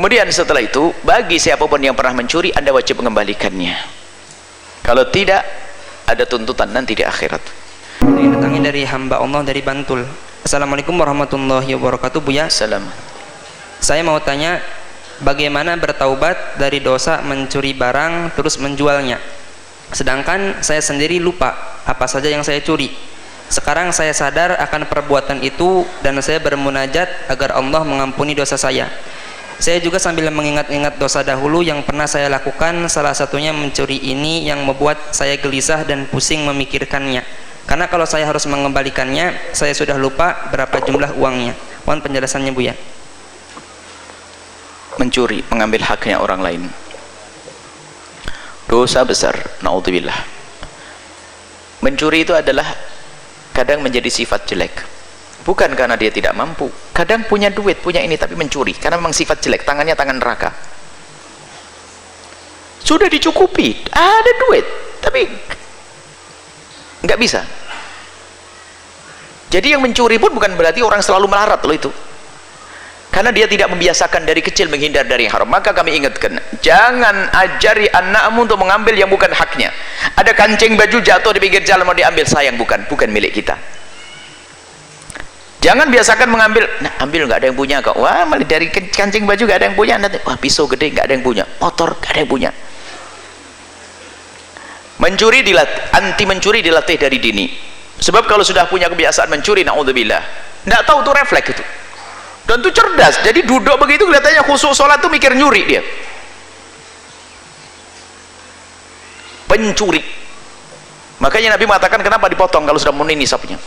Kemudian setelah itu, bagi siapapun yang pernah mencuri, Anda wajib mengembalikannya. Kalau tidak, ada tuntutan nanti di akhirat. Ini datangnya dari hamba Allah dari Bantul. Assalamualaikum warahmatullahi wabarakatuh, Buya. Salam. Saya mau tanya, bagaimana bertaubat dari dosa mencuri barang terus menjualnya? Sedangkan saya sendiri lupa apa saja yang saya curi. Sekarang saya sadar akan perbuatan itu dan saya bermunajat agar Allah mengampuni dosa saya. Saya juga sambil mengingat-ingat dosa dahulu yang pernah saya lakukan, salah satunya mencuri ini yang membuat saya gelisah dan pusing memikirkannya. Karena kalau saya harus mengembalikannya, saya sudah lupa berapa jumlah uangnya. Mohon penjelasannya, Buya. Mencuri, mengambil haknya orang lain, dosa besar, naudzubillah. Mencuri itu adalah kadang menjadi sifat jelek, bukan karena dia tidak mampu. Kadang punya duit, punya ini, tapi mencuri karena memang sifat jelek, tangannya tangan neraka. Sudah dicukupi, ada duit, tapi nggak bisa. Jadi yang mencuri pun bukan berarti orang selalu melarat loh itu, karena dia tidak membiasakan dari kecil menghindar dari yang haram. Maka kami ingatkan, jangan ajari anakmu untuk mengambil yang bukan haknya. Ada kancing baju jatuh di pinggir jalan mau diambil, sayang, bukan milik kita. Jangan biasakan mengambil, nah ambil, nggak ada yang punya kok. Wah, malah dari kancing baju nggak ada yang punya. Nanti, wah, pisau gede nggak ada yang punya, motor nggak ada yang punya. Mencuri dilatih, anti mencuri dilatih dari dini. Sebab kalau sudah punya kebiasaan mencuri, naudzubillah, nggak tahu tuh refleks itu. Dan tuh cerdas, jadi duduk begitu kelihatannya khusyuk sholat tuh mikir nyuri dia. Pencuri. Makanya Nabi mengatakan kenapa dipotong kalau sudah memenuhi nisabnya.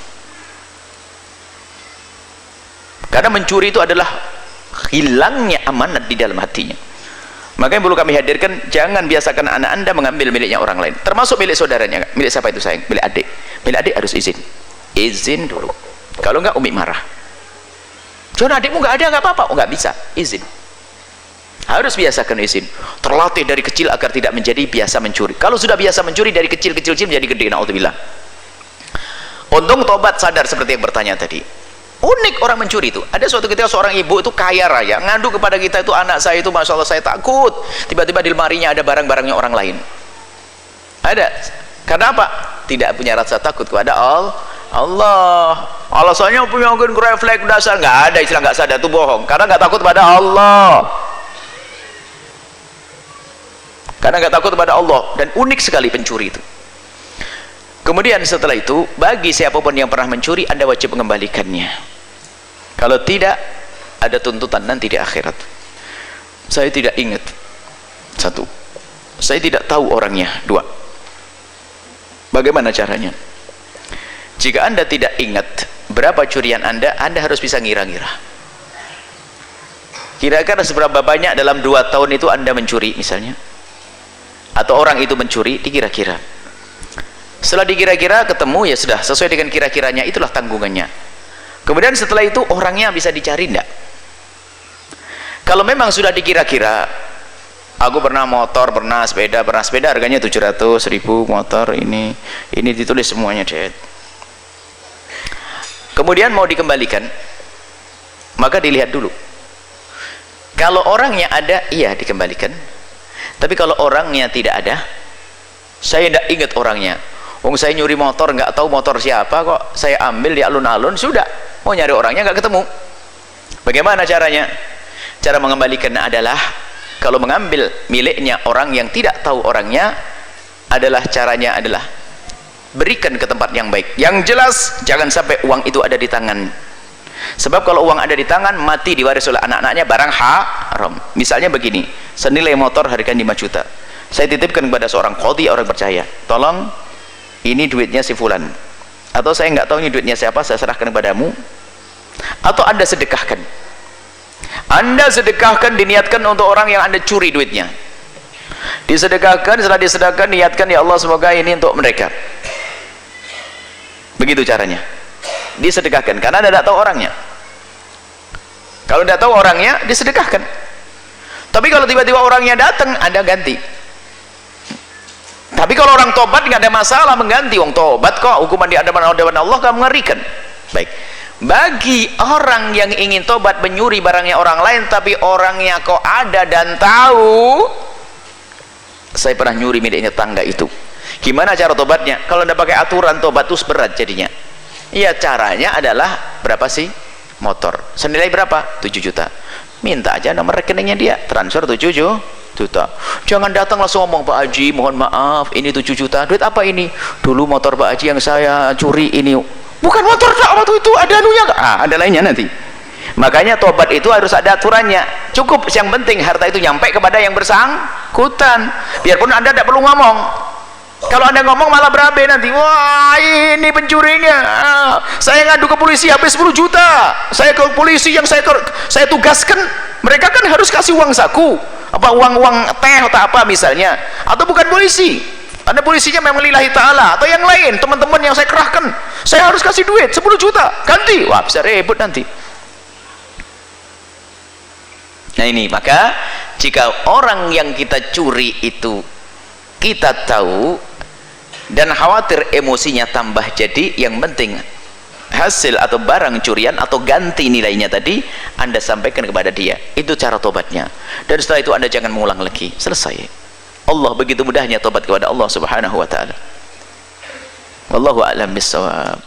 Karena mencuri itu adalah hilangnya amanat di dalam hatinya. Makanya perlu kami hadirkan, jangan biasakan anak Anda mengambil miliknya orang lain, termasuk milik saudaranya. Milik siapa itu, sayang? Milik adik. Milik adik harus izin dulu. Kalau enggak, umi marah. Jangan, adikmu nggak ada, nggak apa-apa. Oh, nggak bisa, izin. Harus biasakan izin. Terlatih dari kecil agar tidak menjadi biasa mencuri. Kalau sudah biasa mencuri dari kecil menjadi gede, naudzubillah. Untung tobat, sadar seperti yang bertanya tadi. Unik orang mencuri itu. Ada suatu ketika seorang ibu itu kaya raya ngadu kepada kita, itu anak saya itu masya Allah saya takut, tiba-tiba di lemarinya ada barang-barangnya orang lain. Ada. Karena apa? Tidak punya rasa takut kepada Allah. Alasannya punya mungkin refleks dasar, nggak ada istilah nggak sadar, itu bohong. Karena nggak takut pada Allah. Karena nggak takut pada Allah. Dan unik sekali pencuri itu. Kemudian setelah itu, bagi siapapun yang pernah mencuri, Anda wajib mengembalikannya. Kalau tidak, ada tuntutan nanti di akhirat. Saya tidak ingat. 1. Saya tidak tahu orangnya. 2. Bagaimana caranya? Jika Anda tidak ingat berapa curian Anda harus bisa ngira-ngira. Kira-kira seberapa banyak dalam 2 tahun itu Anda mencuri misalnya, atau orang itu mencuri, dikira-kira. Setelah dikira-kira ketemu, ya sudah sesuai dengan kira-kiranya, itulah tanggungannya. Kemudian setelah itu orangnya bisa dicari enggak? Kalau memang sudah dikira-kira, aku pernah motor, pernah sepeda harganya 700.000, motor ini ditulis semuanya, Dad. Kemudian mau dikembalikan, maka dilihat dulu. Kalau orangnya ada, iya dikembalikan. Tapi kalau orangnya tidak ada, saya tidak ingat orangnya. Wong saya nyuri motor, nggak tahu motor siapa, kok saya ambil di alun-alun, sudah mau nyari orangnya nggak ketemu. Bagaimana caranya? Cara mengembalikan adalah, kalau mengambil miliknya orang yang tidak tahu orangnya, caranya adalah berikan ke tempat yang baik. Yang jelas jangan sampai uang itu ada di tangan. Sebab kalau uang ada di tangan, mati diwaris oleh anak-anaknya, barang haram. Misalnya begini, senilai motor harganya 5 juta. Saya titipkan kepada seorang qadhi, orang percaya, tolong ini duitnya si fulan, atau saya nggak tahu ini duitnya siapa, saya serahkan kepadamu, atau Anda sedekahkan. Anda sedekahkan, diniatkan untuk orang yang Anda curi duitnya, disedekahkan. Setelah disedekahkan, niatkan, ya Allah semoga ini untuk mereka. Begitu caranya. Disedekahkan karena Anda tidak tahu orangnya. Kalau tidak tahu orangnya, disedekahkan. Tapi kalau tiba-tiba orangnya datang, Anda ganti. Tapi kalau orang tobat nggak ada masalah mengganti. Wong tobat kok, hukuman di hadapan Allah kan mengerikan. Baik, Bagi orang yang ingin tobat menyuri barangnya orang lain, tapi orangnya kok ada dan tahu, saya pernah nyuri milik tetangga itu, gimana cara tobatnya? Kalau anda pakai aturan tobat itu berat jadinya. Ya caranya adalah berapa sih motor, senilai berapa? 7 juta. Minta aja nomor rekeningnya dia, transfer 7 juta. Jangan datang langsung ngomong, Pak Haji mohon maaf ini 7 juta. Duit apa ini? Dulu motor Pak Haji yang saya curi ini. Bukan motor waktu itu, ada anunya nggak? Ada lainnya nanti. Makanya tobat itu harus ada aturannya. Cukup yang penting harta itu nyampe kepada yang bersangkutan. Biarpun anda tidak perlu ngomong. Kalau anda ngomong malah berabe nanti. Wah ini pencurinya, saya ngadu ke polisi habis 10 juta. Saya ke polisi yang saya tugaskan, mereka kan harus kasih uang saku, apa uang teh atau apa misalnya. Atau bukan polisi, ada polisinya memang lillahi ta'ala, atau yang lain teman-teman yang saya kerahkan, saya harus kasih duit 10 juta ganti. Wah bisa ribut nanti. Nah ini, maka jika orang yang kita curi itu kita tahu dan khawatir emosinya tambah, jadi yang penting hasil atau barang curian atau ganti nilainya tadi anda sampaikan kepada dia, itu cara tobatnya. Dan setelah itu anda jangan mengulang lagi, selesai. Allah begitu mudahnya tobat kepada Allah subhanahu wa ta'ala. Wallahu a'lam bissawab.